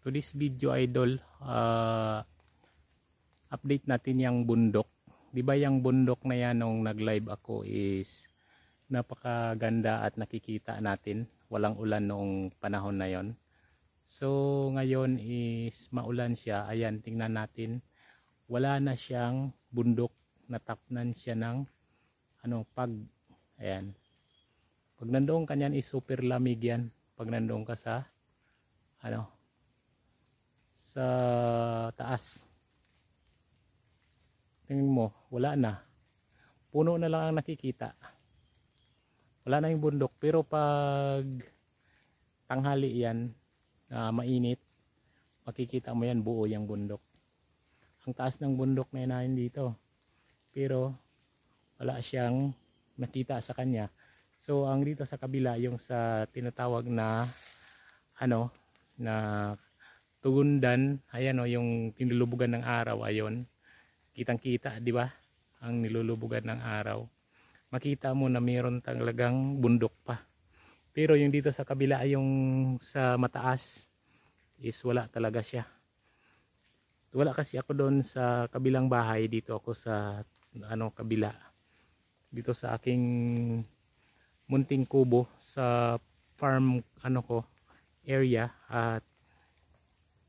To this video idol, update natin yung bundok. Di ba yung bundok na yan nung nag-live ako is napakaganda at nakikita natin. Walang ulan noong panahon na yon. So ngayon is maulan siya. Ayan, tingnan natin. Wala na siyang bundok. Natapnan siya ng ayan. Pag nandoon ka niyan is super lamig yan. Pag nandoon ka sa sa taas. Tingnan mo, wala na. Puno na lang ang nakikita. Wala na yung bundok. Pero pag tanghali yan, mainit, makikita mo yan buo yung bundok. Ang taas ng bundok na yun dito. Pero wala siyang nakita sa kanya. So ang dito sa kabila, yung sa tinatawag na na tugundan, ayan yung tinululubugan ng araw, ayon. Kitang-kita, di ba? Ang nilulubugan ng araw. Makita mo na mayroon talagang bundok pa. Pero yung dito sa kabila, yung sa mataas is wala talaga siya. Wala kasi ako doon sa kabilang bahay, dito ako sa kabila. Dito sa aking munting kubo sa farm area, at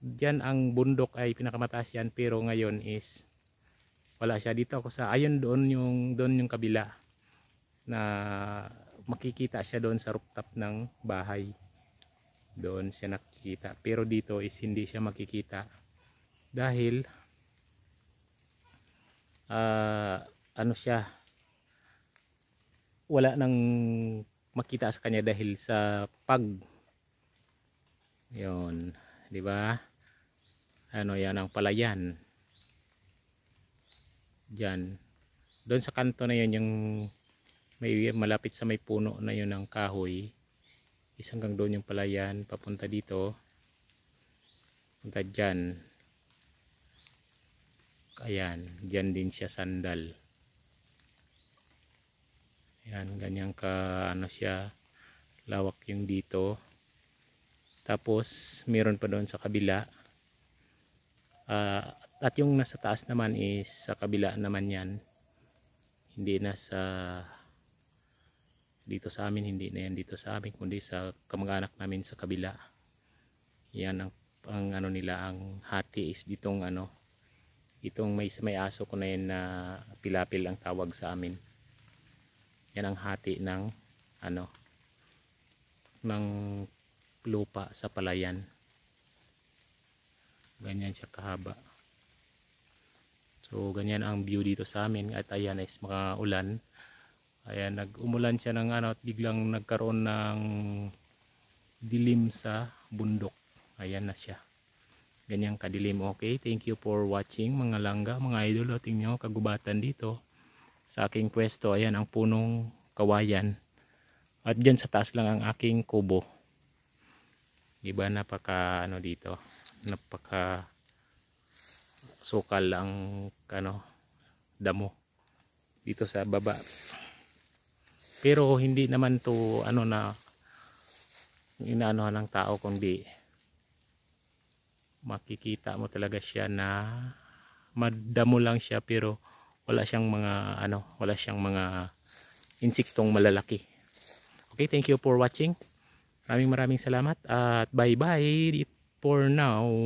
diyan ang bundok ay pinakamataas yan, pero ngayon is wala siya. Dito ako sa doon yung kabila na makikita siya doon sa rooftop ng bahay. Doon siya nakikita, pero dito is hindi siya makikita dahil siya, wala nang makita sa kanya dahil sa yun, di ba? Yan ang palayan diyan. Doon sa kanto na yun, yung may malapit sa may puno na yun ng kahoy, hanggang doon yung palayan, papunta dito, punta dyan. Ayan, dyan din siya sandal. Ayan, ganyan ka siya lawak yung dito. Tapos meron pa doon sa kabila, at yung nasa taas naman is sa kabila naman yan. Hindi na dito sa amin, hindi na yan dito sa amin, kundi sa kamag-anak namin sa kabila. Yan ang nila, ang hati is ditong itong may aso ko na yan na pilapil ang tawag sa amin. Yan ang hati ng ng lupa sa palayan. Ganyan siya kahaba. So ganyan ang view dito sa amin. At ayan is makaulan. Ayan, nag-umulan siya ng at biglang nagkaroon ng dilim sa bundok. Ayan na siya. Ganyan kadilim. Okay, thank you for watching mga langga, mga idol. Tingnan nyo kagubatan dito sa aking pwesto. Ayan ang punong kawayan. At dyan sa taas lang ang aking kubo. Diba napaka dito, napaka sukal ang damo dito sa baba. Pero hindi naman to na inaano ng tao, kundi makikita mo talaga siya na madamo lang siya, pero wala siyang mga insektong malalaki. Okay, thank you for watching. Maraming salamat at bye bye for now.